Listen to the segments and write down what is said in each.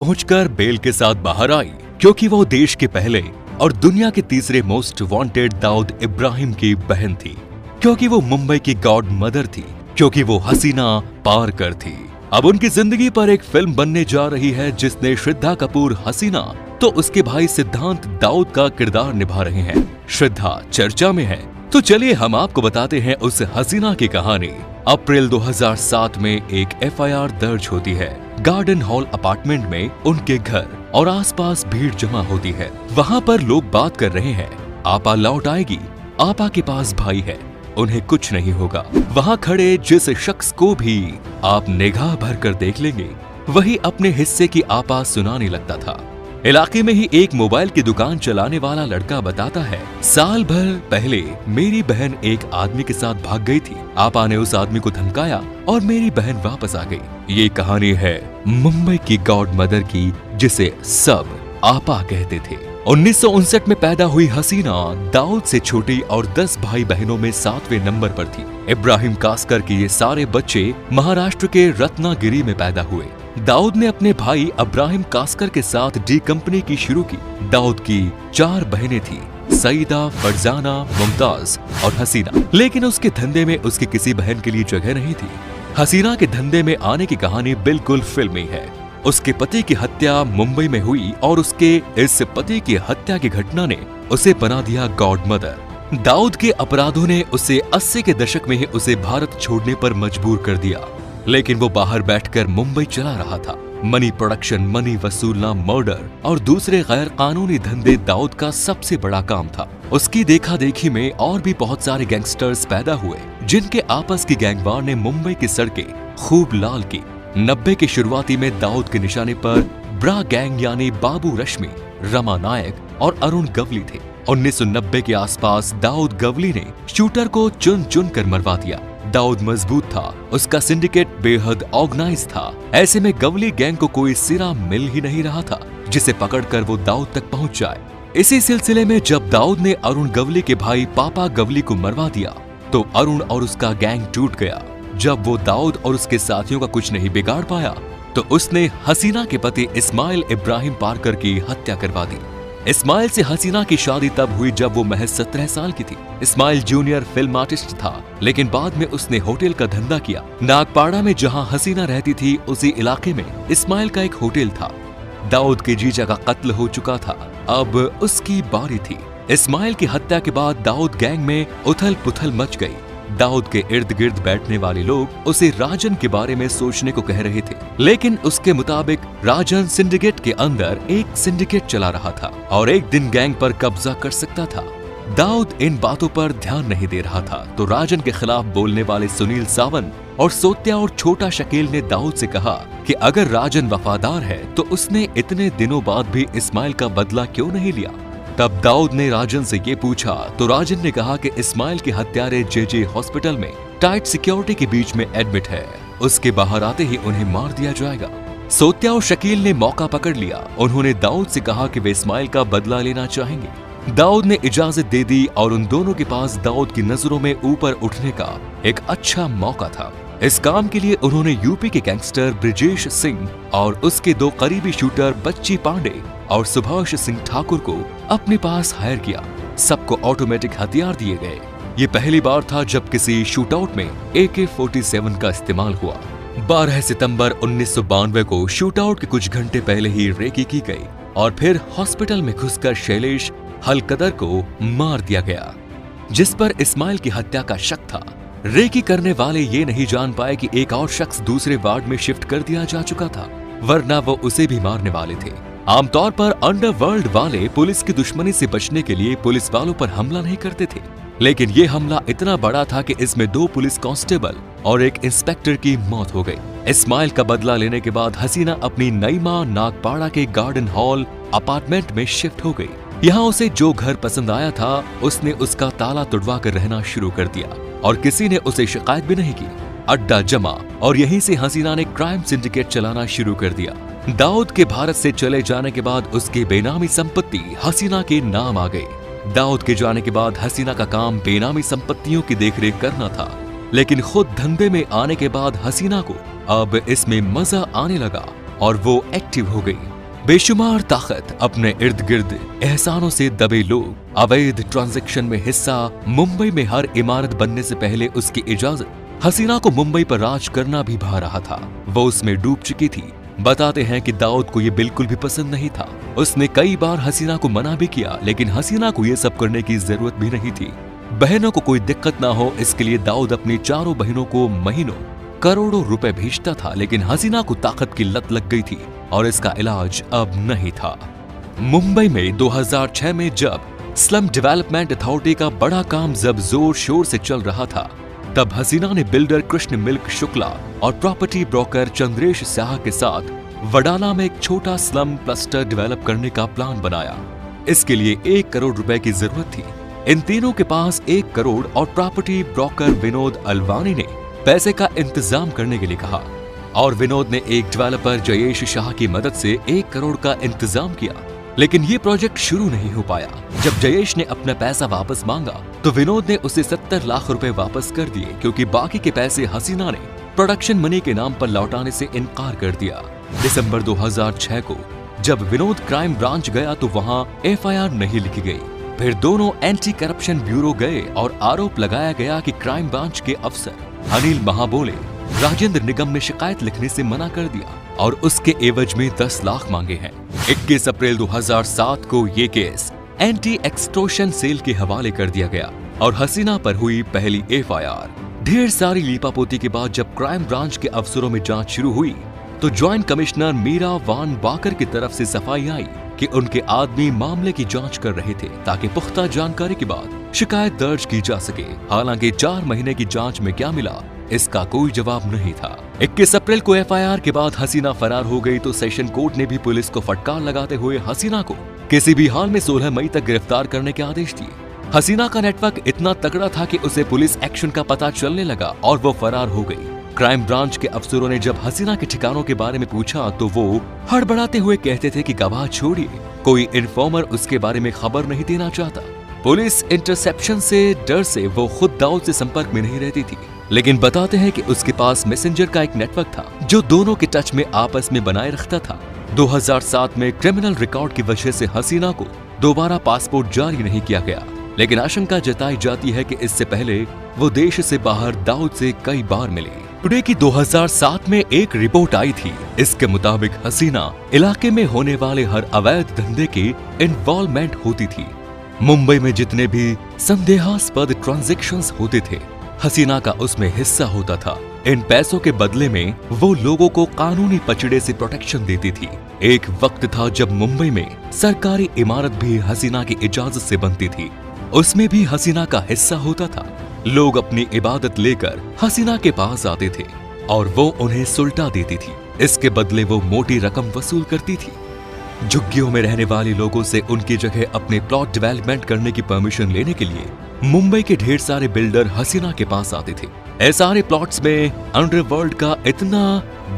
पहुंचकर बेल के साथ बाहर आई क्योंकि वो देश के पहले और दुनिया के तीसरे मोस्ट वांटेड दाऊद इब्राहिम की बहन थी, क्योंकि वो मुंबई की गॉड मदर थी, क्योंकि वो हसीना पारकर थी। अब उनकी जिंदगी पर एक फिल्म बनने जा रही है जिसने श्रद्धा कपूर हसीना तो उसके भाई सिद्धांत दाऊद का किरदार निभा रहे हैं। श्रद्धा चर्चा में है, तो चलिए हम आपको बताते हैं उस हसीना की कहानी। अप्रैल 2007 में एक एफआईआर दर्ज होती है। गार्डन हॉल अपार्टमेंट में उनके घर और आसपास भीड़ जमा होती है। वहाँ पर लोग बात कर रहे हैं, आपा लौट आएगी, आपा के पास भाई है, उन्हें कुछ नहीं होगा। वहाँ खड़े जिस शख्स को भी आप निगाह भर कर देख लेंगे वही अपने हिस्से की आपा सुनाने लगता था। इलाके में ही एक मोबाइल की दुकान चलाने वाला लड़का बताता है, साल भर पहले मेरी बहन एक आदमी के साथ भाग गई थी। आपा ने उस आदमी को धमकाया और मेरी बहन वापस आ गई। ये कहानी है मुंबई की गॉड मदर की, जिसे सब आपा कहते थे। 1959 में पैदा हुई हसीना दाऊद से छोटी और 10 भाई बहनों में 7वें नंबर पर थी। इब्राहिम कास्कर के ये सारे बच्चे महाराष्ट्र के रत्नागिरी में पैदा हुए। दाऊद ने अपने भाई अब्राहिम कास्कर के साथ डी कंपनी की शुरू की। दाऊद की 4 बहनें थी, सईदा, फरजाना, मुमताज और हसीना, लेकिन उसके धंधे में उसकी किसी बहन के लिए जगह नहीं थी। हसीना के धंधे में आने की कहानी बिल्कुल फिल्मी है। उसके पति की हत्या मुंबई में हुई और उसके इस पति की हत्या की घटना ने उसे बना दिया गॉड मदर। दाऊद के अपराधों ने उसे 80 के दशक में ही उसे भारत छोड़ने पर मजबूर कर दिया, लेकिन वो बाहर बैठकर मुंबई चला रहा था। मनी प्रोडक्शन, मनी वसूलना, मर्डर और दूसरे गैर कानूनी धंधे दाऊद का सबसे बड़ा काम था। उसकी देखा देखी में और भी बहुत सारे गैंगस्टर्स पैदा हुए, जिनके आपस की गैंगवार ने मुंबई की सड़कें खूब लाल की। 90 के शुरुआती में दाऊद के निशाने पर ब्रा गैंग यानी बाबू रश्मि, रमा नायक और अरुण गवली थे। 1990 के आसपास दाऊद गवली ने शूटर को चुन चुन कर मरवा दिया। दाऊद मजबूत था, उसका सिंडिकेट बेहद ऑर्गेनाइज था। ऐसे में गवली गैंग को कोई सिरा मिल ही नहीं रहा था जिसे पकड़कर वो दाऊद तक पहुंच जाए। इसी सिलसिले में जब दाऊद ने अरुण गवली के भाई पापा गवली को मरवा दिया तो अरुण और उसका गैंग टूट गया। जब वो दाऊद और उसके साथियों का कुछ नहीं बिगाड़ पाया तो उसने हसीना के पति इस्माइल इब्राहिम पारकर की हत्या करवा दी। इस्माइल से हसीना की शादी तब हुई जब वो महज 17 साल की थी। इस्माइल जूनियर फिल्म आर्टिस्ट था, लेकिन बाद में उसने होटल का धंधा किया। नागपाड़ा में जहां हसीना रहती थी उसी इलाके में इस्माइल का एक होटल था। दाऊद के जीजा का कत्ल हो चुका था, अब उसकी बारी थी। इस्माइल की हत्या के बाद दाऊद गैंग में उथल पुथल मच गई। दाऊद के इर्द गिर्द बैठने वाले लोग उसे राजन के बारे में सोचने को कह रहे थे, लेकिन उसके मुताबिक राजन सिंडिकेट के अंदर एक सिंडिकेट चला रहा था और एक दिन गैंग पर कब्जा कर सकता था। दाऊद इन बातों पर ध्यान नहीं दे रहा था तो राजन के खिलाफ बोलने वाले सुनील सावन और सोत्या और छोटा शकील ने दाऊद से कहा कि अगर राजन वफादार है तो उसने इतने दिनों बाद भी इस्माइल का बदला क्यों नहीं लिया। तब दाऊद ने राजन से ये पूछा तो राजन ने कहा कि इस्माइल के हत्यारे जेजे हॉस्पिटल में टाइट सिक्योरिटी के बीच में एडमिट है, उसके बाहर आते ही उन्हें मार दिया जाएगा। सोत्या और शकील ने मौका पकड़ लिया। उन्होंने दाऊद से कहा कि वे इस्माइल का बदला लेना चाहेंगे। दाऊद ने इजाजत दे दी और उन दोनों के पास दाऊद की नजरों में ऊपर उठने का एक अच्छा मौका था। इस काम के लिए उन्होंने यूपी के गैंगस्टर ब्रिजेश सिंह और उसके 2 करीबी शूटर बच्ची पांडे और सुभाष सिंह ठाकुर को अपने पास हायर किया। सबको ऑटोमेटिक हथियार दिए गए। ये पहली बार था जब किसी शूटआउट में AK-47 का इस्तेमाल हुआ। 12 सितंबर 1992 को शूटआउट के कुछ घंटे पहले ही रेकी की गई और फिर हॉस्पिटल में घुसकर शैलेश हलकदर को मार दिया गया, जिस पर इस्माइल की हत्या का शक था। रेकी करने वाले ये नहीं जान पाए कि एक और शख्स दूसरे वार्ड में शिफ्ट कर दिया जा चुका था, वरना वो उसे भी मारने वाले थे। आमतौर पर अंडरवर्ल्ड वाले पुलिस की दुश्मनी से बचने के लिए पुलिस वालों पर हमला नहीं करते थे, लेकिन ये हमला इतना बड़ा था कि इसमें 2 पुलिस कांस्टेबल और एक इंस्पेक्टर की मौत हो गई। इस्माइल का बदला लेने के बाद हसीना अपनी नई मां नागपाड़ा के गार्डन हॉल अपार्टमेंट में शिफ्ट हो गई। यहाँ उसे जो घर पसंद आया था उसने उसका ताला तुड़वा कर रहना शुरू कर दिया और किसी ने उसे शिकायत भी नहीं की। अड्डा जमा और यहीं से हसीना ने क्राइम सिंडिकेट चलाना शुरू कर दिया। दाऊद के भारत से चले जाने के बाद उसकी बेनामी संपत्ति हसीना के नाम आ गई। दाऊद के जाने के बाद हसीना का काम बेनामी संपत्तियों की देखरेख करना था, लेकिन खुद धंधे में आने के बाद हसीना को अब इसमें मजा आने लगा। और वो एक्टिव हो गई। बेशुमार ताकत, अपने इर्द गिर्द एहसानों से दबे लोग, अवैध ट्रांजैक्शन में हिस्सा, मुंबई में हर इमारत बनने से पहले उसकी इजाजत। हसीना को मुंबई पर राज करना भी भा रहा था। वो उसमें डूब चुकी थी। बताते हैं कि दाऊद को ये बिल्कुल भी पसंद नहीं था। उसने कई बार हसीना को मना भी किया, लेकिन हसीना को ये सब करने की जरूरत भी नहीं थी। बहनों को कोई दिक्कत ना हो, इसके लिए दाऊद अपनी चारों बहनों को महीनों करोड़ों रुपए भेजता था, लेकिन हसीना को ताकत की लत लग गई थी और इसका इलाज अब नहीं था। मुंबई में 2006 में जब स्लम डेवलपमेंट अथॉरिटी का बड़ा काम जब जोर शोर से चल रहा था, तब हसीना ने बिल्डर कृष्ण मिल्क शुक्ला और प्रॉपर्टी ब्रोकर चंद्रेश शाह के साथ वडाला में एक छोटा स्लम क्लस्टर डेवलप करने का प्लान बनाया। इसके लिए 1 करोड़ रुपए की जरूरत थी। इन तीनों के पास 1 करोड़ और प्रॉपर्टी ब्रोकर विनोद अलवानी ने पैसे का इंतजाम करने के लिए कहा और विनोद ने एक डेवलपर जयेश शाह की मदद से 1 करोड़ का इंतजाम किया। लेकिन ये प्रोजेक्ट शुरू नहीं हो पाया। जब जयेश ने अपना पैसा वापस मांगा तो विनोद ने उसे 70 लाख रुपए वापस कर दिए, क्योंकि बाकी के पैसे हसीना ने प्रोडक्शन मनी के नाम पर लौटाने से इनकार कर दिया। दिसंबर 2006 को जब विनोद क्राइम ब्रांच गया तो वहां FIR नहीं लिखी गई। फिर दोनों एंटी करप्शन ब्यूरो गए और आरोप लगाया गया कि क्राइम ब्रांच के अफसर अनिल महाबोले राजेंद्र निगम ने शिकायत लिखने से मना कर दिया और उसके एवज में 10 लाख मांगे हैं। 21 अप्रैल 2007 को ये केस एंटी एक्सटोर्शन सेल के हवाले कर दिया गया और हसीना पर हुई पहली FIR। ढेर सारी लीपापोती के बाद जब क्राइम ब्रांच के अफसरों में जांच शुरू हुई तो ज्वाइंट कमिश्नर मीरा वान बाकर की तरफ से सफाई आई कि उनके आदमी मामले की जांच कर रहे थे ताकि पुख्ता जानकारी के बाद शिकायत दर्ज की जा सके। हालांकि 4 महीने की जांच में क्या मिला, इसका कोई जवाब नहीं था। 21 अप्रैल को FIR के बाद हसीना फरार हो गई तो सेशन कोर्ट ने भी पुलिस को फटकार लगाते हुए हसीना को किसी भी हाल में 16 मई तक गिरफ्तार करने के आदेश दिए। हसीना का नेटवर्क इतना तगड़ा था कि उसे पुलिस एक्शन का पता चलने लगा और वो फरार हो गई। क्राइम ब्रांच के अफसरों ने जब हसीना के ठिकानों के बारे में पूछा तो वो हड़बड़ाते हुए कहते थे कि गवाह छोड़िए, कोई इन्फॉर्मर उसके बारे में खबर नहीं देना चाहता। पुलिस इंटरसेप्शन से डर से वो खुद दाऊद से संपर्क में नहीं रहती थी, लेकिन बताते हैं कि उसके पास मैसेंजर का एक नेटवर्क था जो दोनों के टच में आपस में बनाए रखता था। 2007 में क्रिमिनल रिकॉर्ड की वजह से हसीना को दोबारा पासपोर्ट जारी नहीं किया गया, लेकिन आशंका जताई जाती है कि इससे पहले वो देश से बाहर दाऊद से कई बार मिली। टुडे की 2007 में एक रिपोर्ट आई थी। इसके मुताबिक हसीना इलाके में होने वाले हर अवैध धंधे की इन्वॉल्वमेंट होती थी। मुंबई में जितने भी संदेहास्पद ट्रांजैक्शंस होते थे, हसीना का उसमें हिस्सा होता था। इन पैसों के बदले में वो लोगों को कानूनी पचड़े से प्रोटेक्शन देती थी। एक वक्त था जब मुंबई में सरकारी इमारत भी हसीना की इजाजत से बनती थी, उसमें भी हसीना का हिस्सा होता था। लोग अपनी इबादत लेकर हसीना के पास आते थे और वो उन्हें सुलटा देती थी। इसके बदले वो मोटी रकम वसूल करती थी। झुग्गियों में रहने वाले लोगों से उनकी जगह अपने प्लॉट डेवलपमेंट करने की परमिशन लेने के लिए मुंबई के ढेर सारे बिल्डर हसीना के पास आते थे। ऐसे सारे प्लॉट्स में अंडरवर्ल्ड का इतना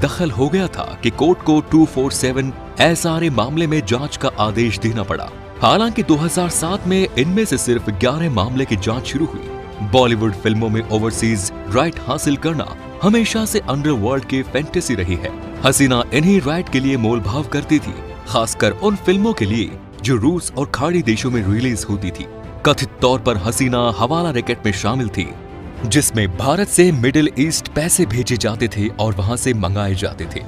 दखल हो गया था कि कोर्ट को 247 ऐसे मामले में जांच का आदेश देना पड़ा। हालांकि 2007 में इनमें से सिर्फ 11 मामले की जांच शुरू हुई। बॉलीवुड फिल्मों में ओवरसीज राइट हासिल करना हमेशा से अंडरवर्ल्ड की फैंटेसी रही है। हसीना इन्हीं राइट के लिए मोल भाव करती थी, खासकर उन फिल्मों के लिए जो रूस और खाड़ी देशों में रिलीज होती थी। कथित तौर पर हसीना हवाला रैकेट में शामिल थी, जिसमें भारत से मिडिल ईस्ट पैसे भेजे जाते थे और वहां से मंगाए जाते थे।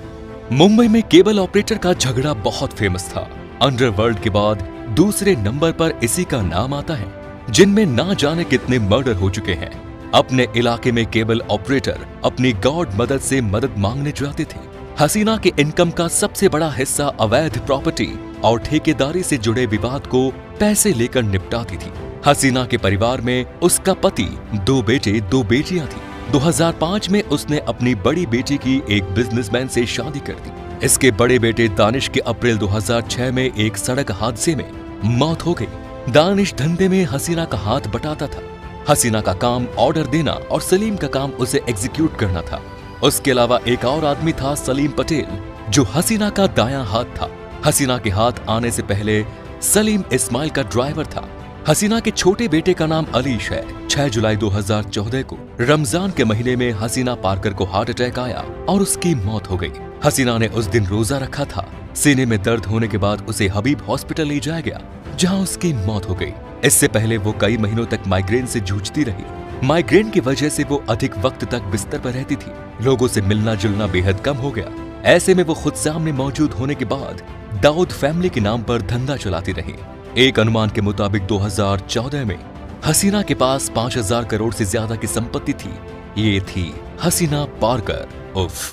मुंबई में केबल ऑपरेटर का झगड़ा बहुत फेमस था। अंडरवर्ल्ड के बाद दूसरे नंबर पर इसी का नाम आता है, जिनमें ना जाने कितने मर्डर हो चुके हैं। अपने इलाके में केबल ऑपरेटर अपनी गॉड मदद से मदद मांगने जाते थे। हसीना के इनकम का सबसे बड़ा हिस्सा अवैध प्रॉपर्टी और ठेकेदारी से जुड़े विवाद को पैसे लेकर निपटाती थी। हसीना के परिवार में उसका पति, 2 बेटे 2 बेटियां थी। 2005 में उसने अपनी बड़ी बेटी की एक बिजनेसमैन से शादी कर दी। इसके बड़े बेटे दानिश के अप्रैल 2006 में एक सड़क हादसे में मौत हो गई। दानिश धंधे में हसीना का हाथ बटाता था। हसीना का काम ऑर्डर देना और सलीम का काम उसे एग्जीक्यूट करना था। उसके अलावा एक और आदमी था, सलीम पटेल, जो हसीना का दायां हाथ था। हसीना के हाथ आने से पहले सलीम इस्माइल का ड्राइवर था। हसीना के छोटे बेटे का नाम अलीश है, 6 जुलाई 2014 को रमजान के महीने में हसीना पारकर को हार्ट अटैक आया और उसकी मौत हो गई। हसीना ने उस दिन रोजा रखा था। सीने में दर्द होने के बाद उसे हबीब हॉस्पिटल ले जाया गया, जहां उसकी मौत हो गई। इससे पहले वो कई महीनों तक माइग्रेन से जूझती रही। माइग्रेन की वजह से वो अधिक वक्त तक बिस्तर पर रहती थी। लोगों से मिलना जुलना बेहद कम हो गया। ऐसे में वो खुद सामने मौजूद होने के बाद दाऊद फैमिली के नाम पर धंधा चलाती रही। एक अनुमान के मुताबिक 2014 में हसीना के पास 5000 करोड़ से ज्यादा की संपत्ति थी। ये थी हसीना पारकर उर्फ